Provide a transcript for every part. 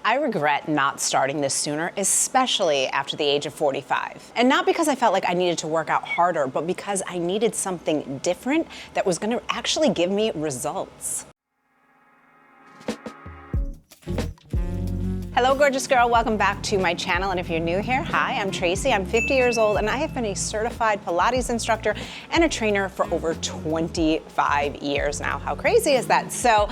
I regret not starting this sooner, especially after the age of 45. And not because I felt like I needed to work out harder, but because I needed something different that was gonna actually give me results. Hello, gorgeous girl. Welcome back to my channel. And if you're new here, hi, I'm Tracy. I'm 50 years old and I have been a certified Pilates instructor and a trainer for over 25 years now. How crazy is that? So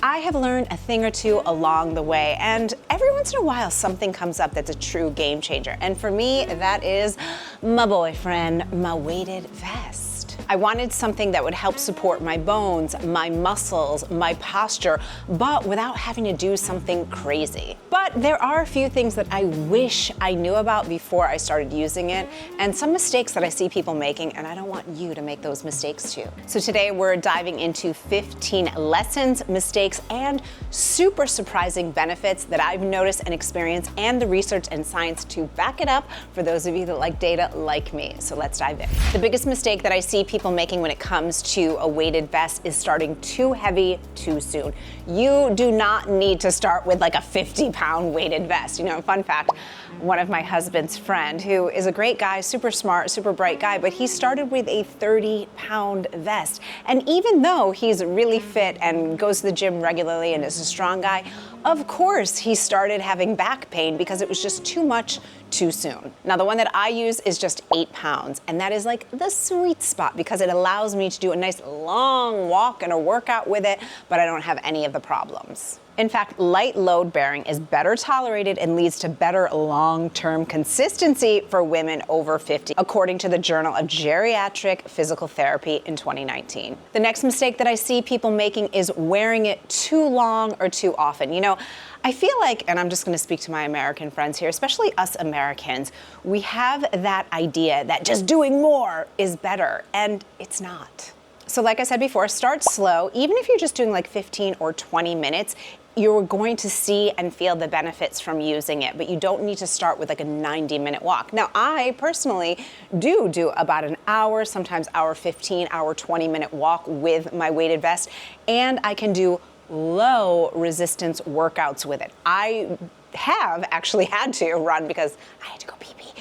I have learned a thing or two along the way, and every once in a while something comes up that's a true game changer. And for me, that is my boyfriend, my weighted vest. I wanted something that would help support my bones, my muscles, my posture, but without having to do something crazy. But there are a few things that I wish I knew about before I started using it, and some mistakes that I see people making, and I don't want you to make those mistakes too. So today we're diving into 15 lessons, mistakes, and super surprising benefits that I've noticed and experienced, and the research and science to back it up for those of you that like data like me. So let's dive in. The biggest mistake that I see people making when it comes to a weighted vest is starting too heavy too soon. You do not need to start with like a 50-pound weighted vest. You know, fun fact, one of my husband's friend, who is a great guy, super smart, super bright guy, but he started with a 30-pound vest. And even though he's really fit and goes to the gym regularly and is a strong guy, of course he started having back pain because it was just too much too soon. Now, the one that I use is just 8 pounds, and that is like the sweet spot because it allows me to do a nice long walk and a workout with it, but I don't have any of the problems. In fact, light load bearing is better tolerated and leads to better long-term consistency for women over 50, according to the Journal of Geriatric Physical Therapy in 2019. The next mistake that I see people making is wearing it too long or too often. You know, I feel like, and I'm just gonna speak to my American friends here, especially us Americans, we have that idea that just doing more is better, and it's not. So like I said before, start slow. Even if you're just doing like 15 or 20 minutes, you're going to see and feel the benefits from using it, but you don't need to start with like a 90-minute walk. Now, I personally do about an hour, sometimes hour 15, hour 20-minute walk with my weighted vest, and I can do low resistance workouts with it. I have actually had to run because I had to go pee-pee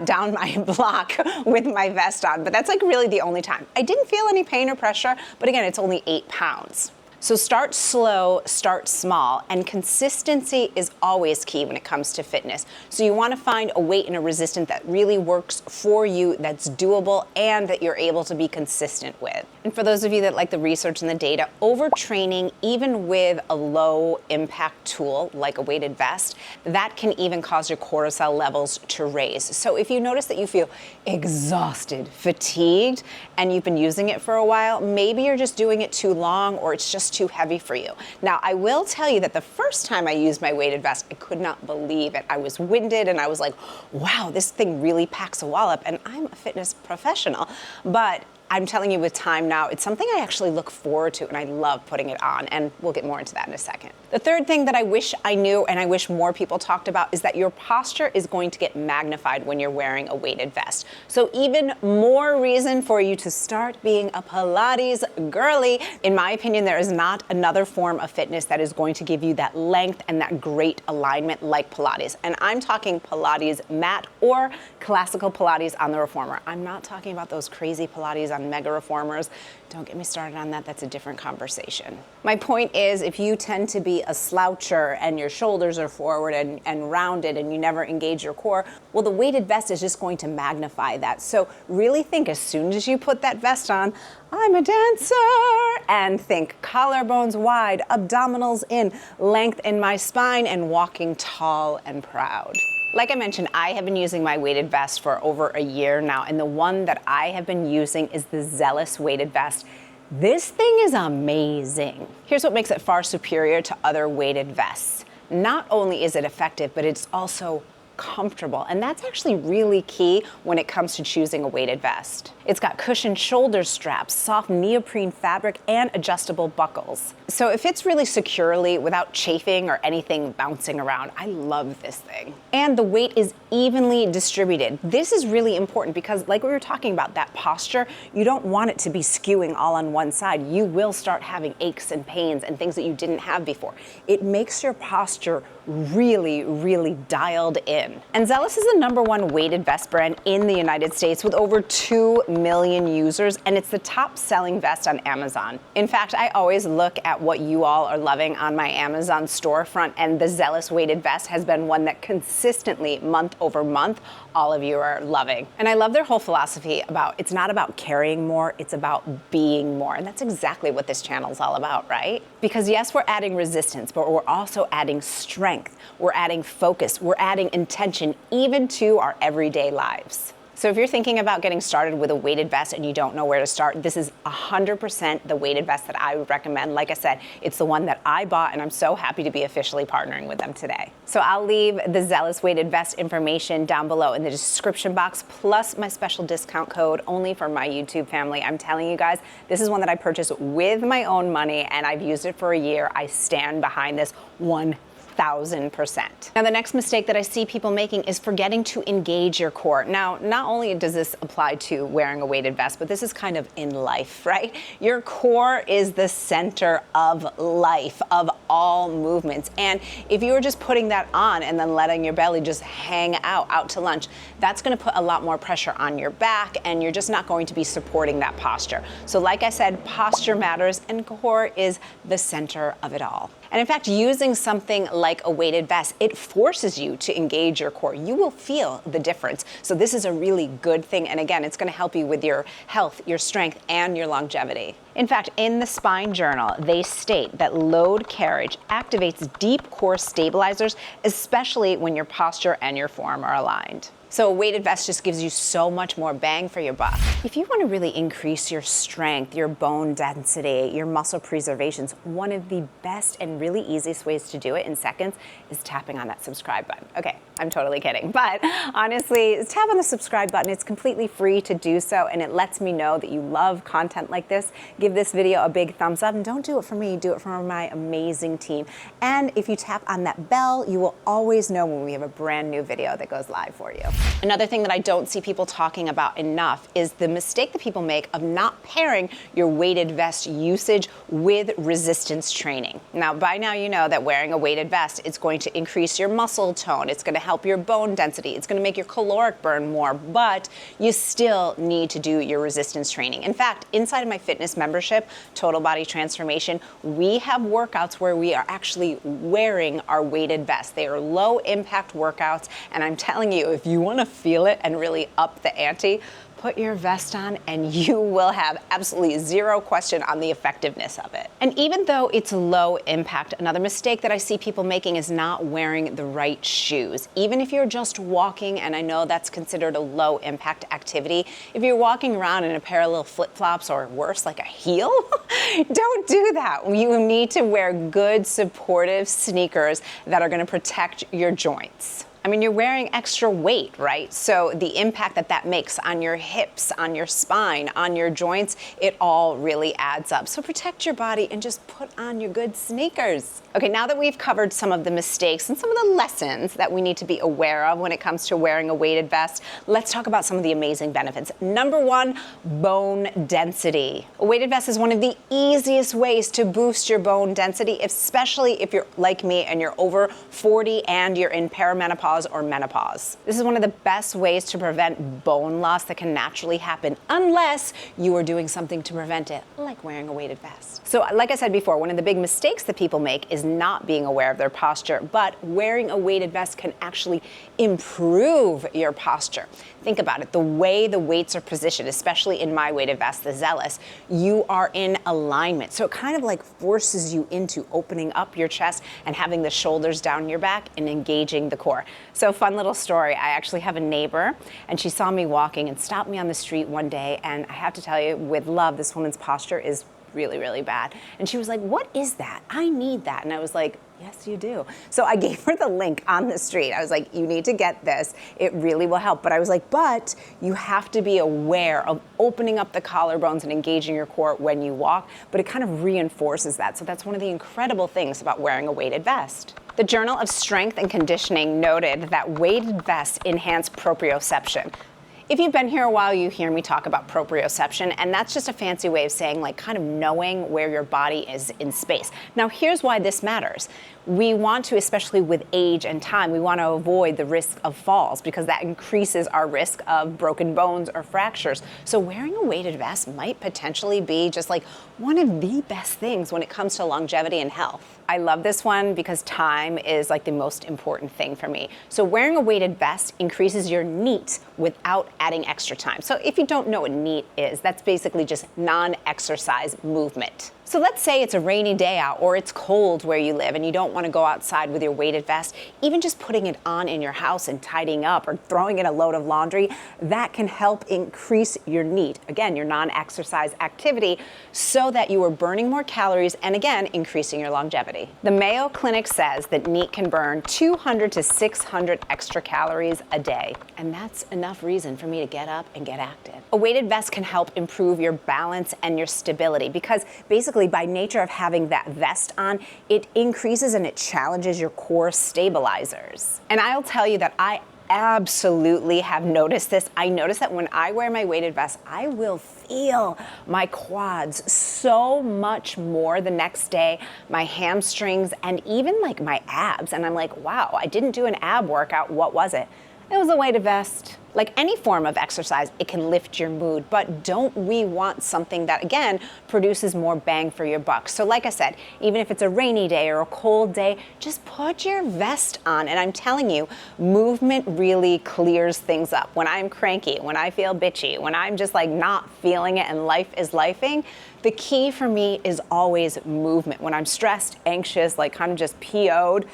down my block with my vest on, but that's like really the only time. I didn't feel any pain or pressure, but again, it's only 8 pounds. So start slow, start small, and consistency is always key when it comes to fitness. So you want to find a weight and a resistance that really works for you, that's doable, and that you're able to be consistent with. And for those of you that like the research and the data, overtraining, even with a low impact tool like a weighted vest, that can even cause your cortisol levels to raise. So if you notice that you feel exhausted, fatigued, and you've been using it for a while, maybe you're just doing it too long or it's just too heavy for you. Now, I will tell you that the first time I used my weighted vest, I could not believe it. I was winded and I was like, wow, this thing really packs a wallop, and I'm a fitness professional. But I'm telling you with time now, it's something I actually look forward to and I love putting it on, and we'll get more into that in a second. The third thing that I wish I knew and I wish more people talked about is that your posture is going to get magnified when you're wearing a weighted vest. So even more reason for you to start being a Pilates girly. In my opinion, there is not another form of fitness that is going to give you that length and that great alignment like Pilates. And I'm talking Pilates mat or classical Pilates on the reformer. I'm not talking about those crazy Pilates on mega reformers. Don't get me started on that. That's a different conversation. My point is, if you tend to be a sloucher and your shoulders are forward and rounded and you never engage your core, well, the weighted vest is just going to magnify that. So really think, as soon as you put that vest on, I'm a dancer, and think collarbones wide, abdominals in, length in my spine, and walking tall and proud. Like I mentioned, I have been using my weighted vest for over a year now, and the one that I have been using is the Zealous weighted vest. This thing is amazing. Here's what makes it far superior to other weighted vests. Not only is it effective, but it's also comfortable, and that's actually really key when it comes to choosing a weighted vest. It's got cushioned shoulder straps, soft neoprene fabric, and adjustable buckles. So it fits really securely without chafing or anything bouncing around. I love this thing. And the weight is evenly distributed. This is really important because, like we were talking about, that posture, you don't want it to be skewing all on one side. You will start having aches and pains and things that you didn't have before. It makes your posture really, really dialed in. And Zealous is the #1 weighted vest brand in the United States with over 2 million users, and it's the top selling vest on Amazon. In fact, I always look at what you all are loving on my Amazon storefront, and the Zealous weighted vest has been one that consistently, month over month, all of you are loving. And I love their whole philosophy about it's not about carrying more, it's about being more. And that's exactly what this channel is all about, right? Because yes, we're adding resistance, but we're also adding strength, we're adding focus, we're adding intention, even to our everyday lives. So if you're thinking about getting started with a weighted vest and you don't know where to start, this is 100% the weighted vest that I would recommend. Like I said, it's the one that I bought, and I'm so happy to be officially partnering with them today. So I'll leave the Zealous weighted vest information down below in the description box, plus my special discount code only for my YouTube family. I'm telling you guys, this is one that I purchased with my own money, and I've used it for a year. I stand behind this 1,000%. Now, the next mistake that I see people making is forgetting to engage your core. Now, not only does this apply to wearing a weighted vest, but this is kind of in life, right? Your core is the center of life, of all movements. And if you were just putting that on and then letting your belly just hang out to lunch, that's gonna put a lot more pressure on your back, and you're just not going to be supporting that posture. So like I said, posture matters, and core is the center of it all. And in fact, using something like a weighted vest, it forces you to engage your core. You will feel the difference. So this is a really good thing. And again, it's going to help you with your health, your strength, and your longevity. In fact, in the Spine Journal, they state that load carriage activates deep core stabilizers, especially when your posture and your form are aligned. So a weighted vest just gives you so much more bang for your buck. If you want to really increase your strength, your bone density, your muscle preservations, one of the best and really easiest ways to do it in seconds is tapping on that subscribe button. Okay, I'm totally kidding. But honestly, tap on the subscribe button. It's completely free to do so, and it lets me know that you love content like this. Give this video a big thumbs up, and don't do it for me, do it for my amazing team. And if you tap on that bell, you will always know when we have a brand new video that goes live for you. Another thing that I don't see people talking about enough is the mistake that people make of not pairing your weighted vest usage with resistance training. Now, by now you know that wearing a weighted vest is going to increase your muscle tone, it's going to help your bone density, it's going to make your caloric burn more, but you still need to do your resistance training. In fact, inside of my fitness membership, Total Body Transformation, we have workouts where we are actually wearing our weighted vest. They are low impact workouts, and I'm telling you, if you want to feel it and really up the ante, put your vest on and you will have absolutely zero question on the effectiveness of it. And even though it's low impact, another mistake that I see people making is not wearing the right shoes. Even if you're just walking, and I know that's considered a low impact activity, if you're walking around in a pair of little flip-flops or worse, like a heel, don't do that. You need to wear good supportive sneakers that are going to protect your joints. I mean, you're wearing extra weight, right? So the impact that that makes on your hips, on your spine, on your joints, it all really adds up. So protect your body and just put on your good sneakers. Okay, now that we've covered some of the mistakes and some of the lessons that we need to be aware of when it comes to wearing a weighted vest, let's talk about some of the amazing benefits. #1, bone density. A weighted vest is one of the easiest ways to boost your bone density, especially if you're like me and you're over 40 and you're in perimenopause or menopause. This is one of the best ways to prevent bone loss that can naturally happen unless you are doing something to prevent it, like wearing a weighted vest. So like I said before, one of the big mistakes that people make is not being aware of their posture, but wearing a weighted vest can actually improve your posture. Think about it, the way the weights are positioned, especially in my weighted vest, the Zealous, you are in alignment. So it kind of like forces you into opening up your chest and having the shoulders down your back and engaging the core. So fun little story, I actually have a neighbor and she saw me walking and stopped me on the street one day, and I have to tell you, with love, this woman's posture is really, really bad. And she was like, "What is that? I need that." And I was like, Yes, you do. So I gave her the link on the street. I was like, you need to get this. It really will help. But I was like, but you have to be aware of opening up the collarbones and engaging your core when you walk. But it kind of reinforces that. So that's one of the incredible things about wearing a weighted vest. The Journal of Strength and Conditioning noted that weighted vests enhance proprioception. If you've been here a while, you hear me talk about proprioception, and that's just a fancy way of saying like kind of knowing where your body is in space. Now, here's why this matters. We want to, especially with age and time, we want to avoid the risk of falls because that increases our risk of broken bones or fractures. So wearing a weighted vest might potentially be just like one of the best things when it comes to longevity and health. I love this one because time is like the most important thing for me. So wearing a weighted vest increases your NEAT without adding extra time. So if you don't know what NEAT is, that's basically just non-exercise movement. So let's say it's a rainy day out or it's cold where you live and you don't want to go outside with your weighted vest. Even just putting it on in your house and tidying up or throwing in a load of laundry, that can help increase your NEAT, again, your non-exercise activity, so that you are burning more calories and again, increasing your longevity. The Mayo Clinic says that NEAT can burn 200 to 600 extra calories a day. And that's enough reason for me to get up and get active. A weighted vest can help improve your balance and your stability because basically by nature of having that vest on, it increases and it challenges your core stabilizers. And I'll tell you that I absolutely have noticed this. I notice that when I wear my weighted vest, I will feel my quads so much more the next day, my hamstrings, and even like my abs. And I'm like, wow, I didn't do an ab workout. What was it? It was a weighted vest. Like any form of exercise, it can lift your mood, but don't we want something that, again, produces more bang for your buck? So like I said, even if it's a rainy day or a cold day, just put your vest on. And I'm telling you, movement really clears things up. When I'm cranky, when I feel bitchy, when I'm just like not feeling it and life is lifing, the key for me is always movement. When I'm stressed, anxious, like kind of just PO'd,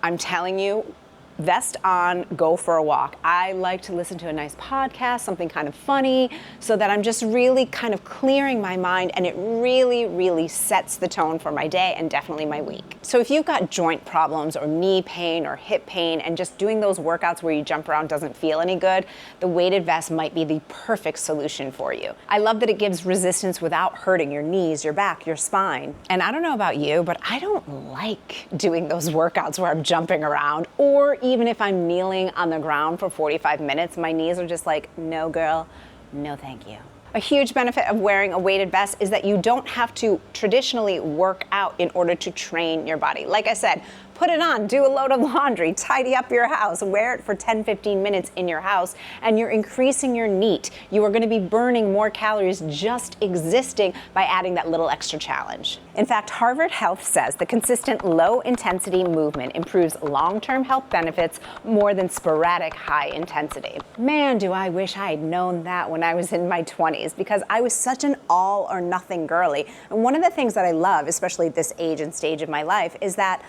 I'm telling you, vest on, go for a walk. I like to listen to a nice podcast, something kind of funny, so that I'm just really kind of clearing my mind, and it really, really sets the tone for my day and definitely my week. So if you've got joint problems or knee pain or hip pain and just doing those workouts where you jump around doesn't feel any good, the weighted vest might be the perfect solution for you. I love that it gives resistance without hurting your knees, your back, your spine. And I don't know about you, but I don't like doing those workouts where I'm jumping around, or even if I'm kneeling on the ground for 45 minutes, my knees are just like, no girl, no thank you. A huge benefit of wearing a weighted vest is that you don't have to traditionally work out in order to train your body. Like I said, put it on, do a load of laundry, tidy up your house, wear it for 10-15 minutes in your house, and you're increasing your NEAT. You are going to be burning more calories just existing by adding that little extra challenge. In fact, Harvard Health says the consistent low-intensity movement improves long-term health benefits more than sporadic high intensity. Man, do I wish I had known that when I was in my 20s, because I was such an all-or-nothing girly. And one of the things that I love, especially at this age and stage of my life, is that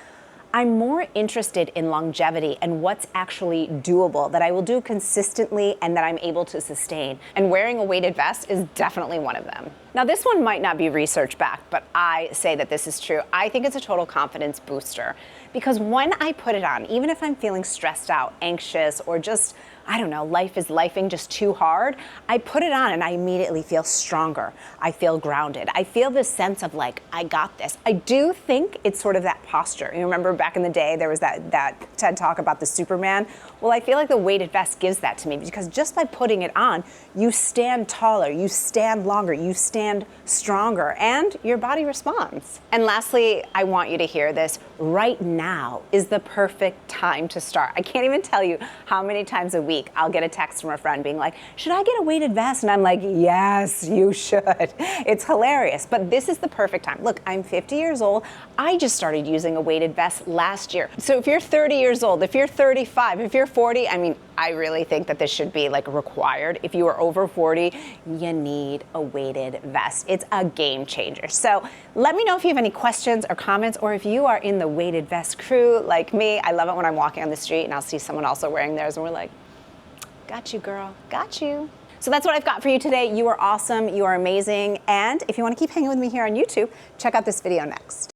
I'm more interested in longevity and what's actually doable, that I will do consistently and that I'm able to sustain. And wearing a weighted vest is definitely one of them. Now, this one might not be research backed, but I say that this is true. I think it's a total confidence booster because when I put it on, even if I'm feeling stressed out, anxious, or just, I don't know, life is lifing just too hard, I put it on and I immediately feel stronger. I feel grounded. I feel this sense of like, I got this. I do think it's sort of that posture. You remember back in the day, there was that TED talk about the Superman? Well, I feel like the weighted vest gives that to me because just by putting it on, you stand taller, you stand longer, you stand stronger, and your body responds. And lastly, I want you to hear this. Right now is the perfect time to start. I can't even tell you how many times a week I'll get a text from a friend being like, should I get a weighted vest? And I'm like, yes, you should. It's hilarious, but this is the perfect time. Look, I'm 50 years old. I just started using a weighted vest last year. So if you're 30 years old, if you're 35, if you're 40, I mean, I really think that this should be like required. If you are over 40, you need a weighted vest. It's a game changer. So let me know if you have any questions or comments, or if you are in the weighted vest crew like me. I love it when I'm walking on the street and I'll see someone also wearing theirs and we're like, got you, girl, got you. So that's what I've got for you today. You are awesome, you are amazing. And if you want to keep hanging with me here on YouTube, check out this video next.